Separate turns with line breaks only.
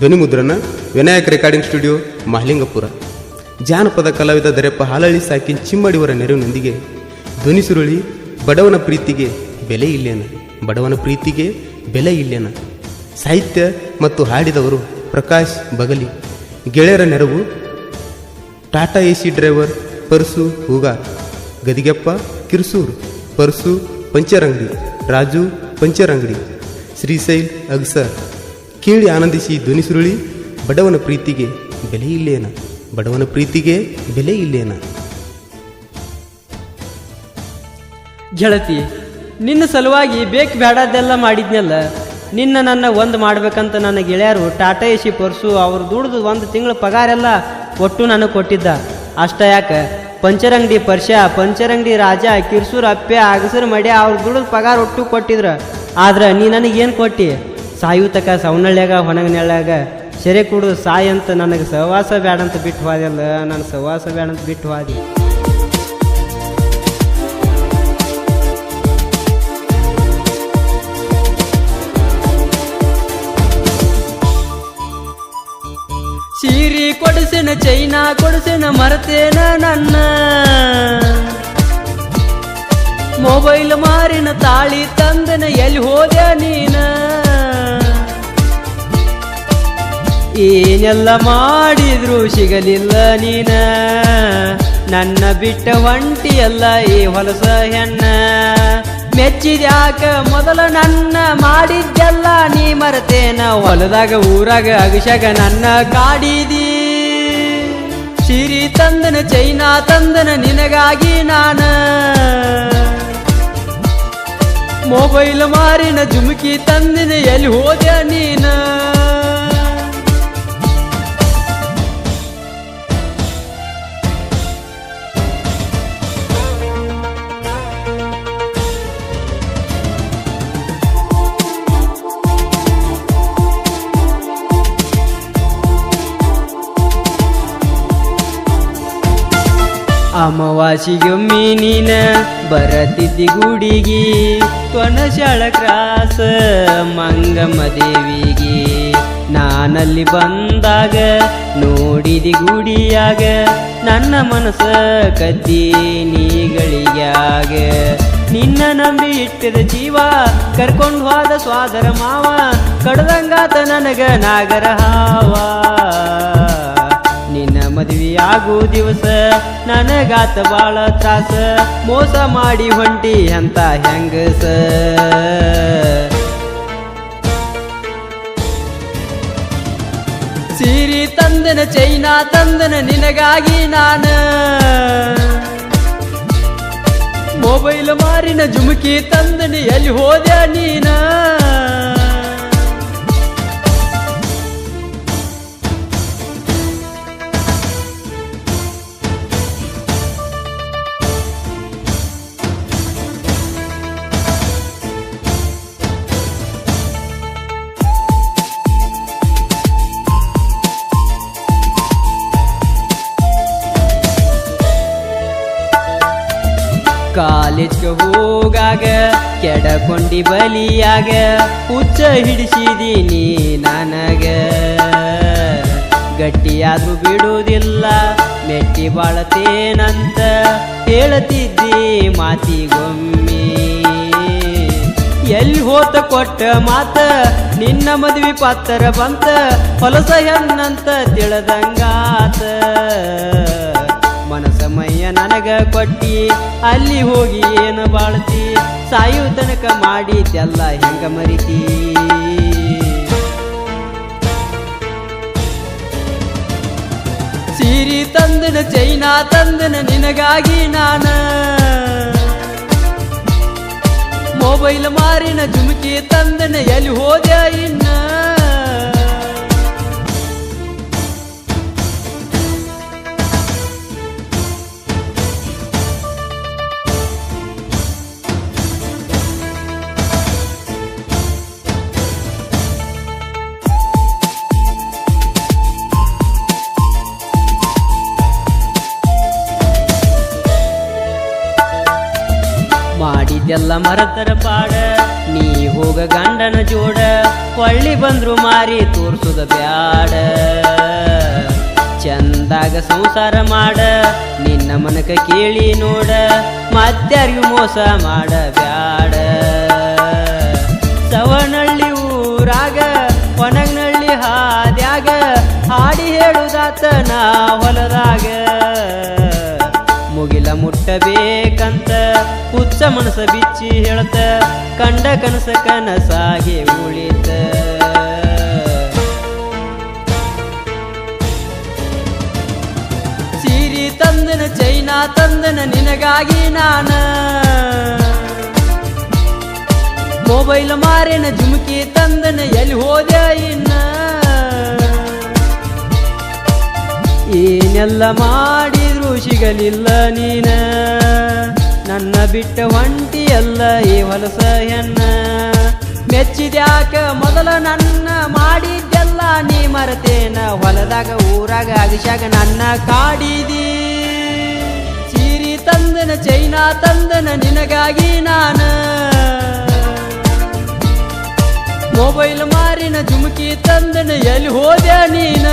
ಧ್ವನಿ ಮುದ್ರಣ Vinayaka recording studio Mahalingapura. ಜಾನಪದ ಕಲಾವಿದ ದರೆಪ್ಪ ಹಾಲಳ್ಳಿ ಸಾಕಿನ್ ಚಿಮ್ಮಡಿಯವರ ನೆರವಿನೊಂದಿಗೆ ಧ್ವನಿ ಸುರುಳಿ ಬಡವನ ಪ್ರೀತಿಗೆ ಬೆಲೆ ಇಲ್ಲೇನ, ಬಡವನ ಪ್ರೀತಿಗೆ ಬೆಲೆ ಇಲ್ಲೇನ. ಸಾಹಿತ್ಯ ಮತ್ತು ಹಾಡಿದವರು ಪ್ರಕಾಶ್ ಬಗಲಿ. ಗೆಳೆಯರ ನೆರವು ಟಾಟಾ ಎಸಿ ಡ್ರೈವರ್ ಪರ್ಸು ಹೂಗಾರ್, ಗದಿಗೆಪ್ಪ ಕಿರ್ಸೂರು, ಪರ್ಸು ಪಂಚರಂಗಡಿ, ರಾಜು ಪಂಚರಂಗಡಿ, ಶ್ರೀಶೈಲ್ ಅಗ್ಸರ್. ಕೇಳಿ ಆನಂದಿಸಿ ಧ್ವನಿ ಸುರುಳಿ ಬಡವನ ಪ್ರೀತಿಗೆ ಬೆಲೆ ಇಲ್ಲೇನ, ಬಡವನ ಪ್ರೀತಿಗೆ ಬೆಲೆ ಇಲ್ಲೇನ.
ಗೆಳತಿ, ನಿನ್ನ ಸಲುವಾಗಿ ಬೇಕು ಬೇಡದೆಲ್ಲ ಮಾಡಿದ್ನಲ್ಲ. ನಿನ್ನ ನನ್ನ ಒಂದು ಮಾಡ್ಬೇಕಂತ ನನ್ನ ಗೆಳೆಯರು ಟಾಟಾ ಎಸಿ ಪರ್ಸು ಅವ್ರು ದುಡ್ದು 1 ತಿಂಗಳ ಪಗಾರೆಲ್ಲ ಒಟ್ಟು ನನಗೆ ಕೊಟ್ಟಿದ್ದ. ಅಷ್ಟ ಯಾಕೆ ಪಂಚರಂಗಡಿ ಪರ್ಷ, ಪಂಚರಂಗಡಿ ರಾಜ, ಕಿರ್ಸೂರು ಅಪ್ಪೆ, ಅಗಸರು ಮಡ್ಯ ಅವ್ರು ದುಡ್ದು ಪಗಾರ ಒಟ್ಟು ಕೊಟ್ಟಿದ್ರ. ಆದ್ರೆ ನೀ ನನಗೇನು ಕೊಟ್ಟಿ? ಸಾಯುತಕ ಸವನಳ್ಳ್ಯಾಗ ಹೊಣಗನೆಳ್ಳಾಗ ಸೆರೆ ಕುಡು ಸಾಯ್ ಅಂತ ನನಗೆ ಸಹವಾಸ ಬೇಡಂತ ಬಿಟ್ಟು ಹೋದಲ್ಲ. ನಾನು ಸಹವಾಸ ಬೇಡಂತ ಬಿಟ್ಟು ಹೋದಿ. ಸೀರೆ ಕೊಡಿಸಿನ, ಚೈನಾ ಕೊಡಿಸಿನ, ಮರತೇನ ನನ್ನ ಮೊಬೈಲ್ ಮಾರಿನ, ತಾಳಿ ತಂದನ, ಎಲ್ಲಿ ಹೋದೆ ನೀನ? ಏನೆಲ್ಲ ಮಾಡಿದ್ರು ಸಿಗಲಿಲ್ಲ ನೀನ, ನನ್ನ ಬಿಟ್ಟ ಒಂಟಿಯಲ್ಲ ಈ ಹೊಲಸ ಹೆಣ್ಣ. ಮೆಚ್ಚಿದ್ಯಾಕ ಮೊದಲ ನನ್ನ ಮಾಡಿದ್ದೆಲ್ಲ ನೀ ಮರತೇನ? ಹೊಲದಾಗ ಊರಾಗ ಅಗಶಾಗ ನನ್ನ ಕಾಡಿದಿ. ಸಿರಿ ತಂದನ, ಚೈನಾ ತಂದನ ನಿನಗಾಗಿ ನಾನ, ಮೊಬೈಲ್ ಮಾರಿನ, ಜುಮುಕಿ ತಂದಿನ, ಎಲ್ಲಿ ಹೋದ ನೀನ? ಅಮಾವಾಸಿಗೊಮ್ಮೆ ನೀನ ಬರತಿದ್ದಿ ಗುಡಿಗಿ, ತೊಣಶಾಳ ಕ್ರಾಸ ಮಂಗಮ್ಮ ದೇವಿಗೆ. ನಾನಲ್ಲಿ ಬಂದಾಗ ನೋಡಿದಿ ಗುಡಿಯಾಗ, ನನ್ನ ಮನಸ್ಸ ಕದ್ದಿ ನೀಗಳಿಗ್ಯಾಗ. ನಿನ್ನ ನಂಬಿ ಇಟ್ಟಿದ ಜೀವ ಕರ್ಕೊಂಡು ಹೋದ ಸ್ವಾದರ ಮಾವ, ಕಡ್ದಂಗಾತ ನನಗ ನಾಗರ ಹಾವ. ನಿನ್ನ ಮದುವೆ ಆಗೋ ದಿವಸ ನನಗಾತ ಬಾಳ ತ್ರಾಸ, ಮೋಸ ಮಾಡಿ ಹೊಂಟಿ ಅಂತ ಹೆಂಗಸ. ಸೀರೆ ತಂದನ, ಚೈನಾ ತಂದನ ನಿನಗಾಗಿ ನಾನ, ಮೊಬೈಲ್ ಮಾರಿನ, ಜುಮುಕಿ ತಂದನ, ಎಲ್ಲಿ ಹೋದ ನೀನ? ಕಾಲೇಜ್ಗೆ ಹೋಗಾಗ ಕೆಡಕೊಂಡಿ ಬಲಿಯಾಗ, ಹುಚ್ಚ ಹಿಡಿಸಿದೀನಿ ನನಗ. ಗಟ್ಟಿಯಾದ್ರೂ ಬಿಡುವುದಿಲ್ಲ ಮೆಟ್ಟಿ ಬಾಳತೇನಂತ ಹೇಳ್ತಿದ್ದಿ ಮಾತಿಗೊಮ್ಮೆ. ಎಲ್ಲಿ ಹೋತ ಕೊಟ್ಟ ಮಾತ, ನಿನ್ನ ಮದುವೆ ಪತ್ತರ ಬಂತ, ಹೊಲಸ ಹೆಣ್ಣಂತ ತಿಳಿದಂಗಾತ. ಮನಸಮಯ್ಯ ನನಗ ಕೊಟ್ಟಿ ಅಲ್ಲಿ ಹೋಗಿ ಏನು ಬಾಳ್ತಿ, ಸಾಯು ತನಕ ಮಾಡಿದ್ದೆಲ್ಲ ಹೆಂಗ ಮರಿತಿ? ಸೀರೆ ತಂದನ, ಚೈನಾ ತಂದನ ನಿನಗಾಗಿ ನಾನ, ಮೊಬೈಲ್ ಮಾರಿನ, ಜುಮುಕಿ ತಂದನ, ಎಲ್ಲಿ ಹೋದ ಇನ್ನ? ಮಾಡಿದ್ದೆಲ್ಲ ಮರತರ ಪಾಡ, ನೀ ಹೋಗ ಗಂಡನ ಜೋಡ ಹೊಳ್ಳಿ ಬಂದ್ರು ಮಾರಿ ತೋರ್ಸುದ ಬ್ಯಾಡ ಚಂದಾಗ ಸಂಸಾರ ಮಾಡ ನಿನ್ನ ಮನಕ ಕೇಳಿ ನೋಡ ಮತ್ಯಾರಿಗೂ ಮೋಸ ಮಾಡ ಬ್ಯಾಡ ಸವನಳ್ಳಿ ಊರಾಗ ಒಣಗ್ನಳ್ಳಿ ಹಾದ್ಯಾಗ ಹಾಡಿ ಹೇಳುದಾತ ನಾ ಹೊಲದಾಗ ಮುಗಿಲ ಮುಟ್ಟಬೇಕಂತ ಹುಚ್ಚ ಮನಸ ಬಿಚ್ಚಿ ಹೇಳ್ತ ಕಂಡ ಕನಸ ಕನಸಾಗಿ ಉಳಿತ ಸೀರಿ ತಂದನ ಚೈನಾ ತಂದನ ನಿನಗಾಗಿ ನಾನ ಮೊಬೈಲ್ ಮಾರಿನ ಜುಮುಕಿ ತಂದನ ಎಲ್ಲಿ ಹೋದೆ ಇನ್ನ ಏನೆಲ್ಲ ಮಾಡಿದ್ರು ಸಿಗಲಿಲ್ಲ ನೀನ ನನ್ನ ಬಿಟ್ಟ ಹೊಂಟಿಯಲ್ಲ ಈ ಹೊಲಸ ಹೆಣ್ಣ ಮೆಚ್ಚಿದ್ಯಾಕ ಮೊದಲ ನನ್ನ ಮಾಡಿದ್ದೆಲ್ಲ ನೀ ಮರತೇನ ಹೊಲದಾಗ ಊರಾಗ ಅಗಿಶಾಗ ನನ್ನ ಕಾಡಿದಿ ಸೀರಿ ತಂದನ ಚೈನಾ ತಂದನ ನಿನಗಾಗಿ ನಾನ ಮೊಬೈಲ್ ಮಾರಿನ ಜುಮುಕಿ ತಂದನ ಎಲ್ಲಿ ಹೋದೆ ನೀನ